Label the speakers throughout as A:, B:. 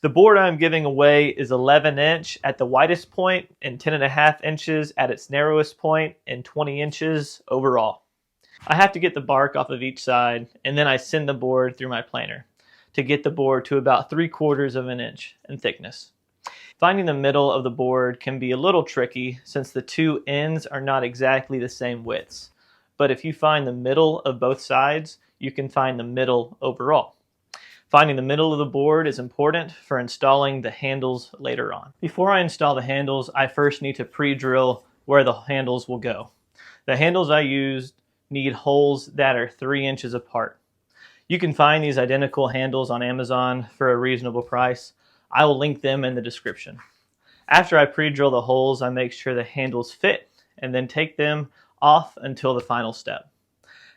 A: The board I'm giving away is 11 inch at the widest point and 10.5 inches at its narrowest point and 20 inches overall. I have to get the bark off of each side, and then I send the board through my planer to get the board to about 3/4 of an inch in thickness. Finding the middle of the board can be a little tricky since the two ends are not exactly the same widths. But if you find the middle of both sides, you can find the middle overall. Finding the middle of the board is important for installing the handles later on. Before I install the handles, I first need to pre-drill where the handles will go. The handles I used need holes that are 3 inches apart. You can find these identical handles on Amazon for a reasonable price. I will link them in the description. After I pre-drill the holes, I make sure the handles fit and then take them off until the final step.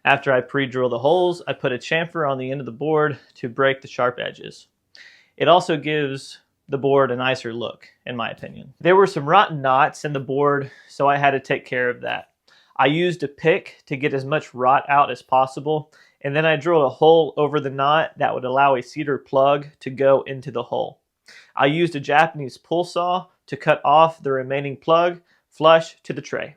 A: After I pre-drill the holes, I put a chamfer on the end of the board to break the sharp edges. It also gives the board a nicer look, in my opinion. There were some rotten knots in the board, so I had to take care of that. I used a pick to get as much rot out as possible, and then I drilled a hole over the knot that would allow a cedar plug to go into the hole. I used a Japanese pull saw to cut off the remaining plug flush to the tray.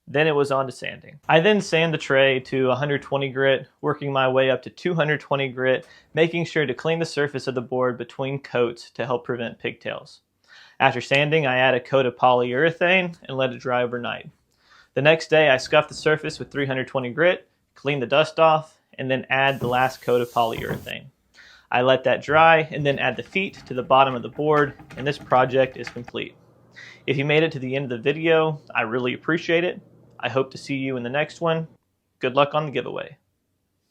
A: Then it was on to sanding. I then sand the tray to 120 grit, working my way up to 220 grit, making sure to clean the surface of the board between coats to help prevent pigtails. After sanding, I add a coat of polyurethane and let it dry overnight. The next day, I scuff the surface with 320 grit, clean the dust off, and then add the last coat of polyurethane. I let that dry and then add the feet to the bottom of the board, and this project is complete. If you made it to the end of the video, I really appreciate it. I hope to see you in the next one. Good luck on the giveaway.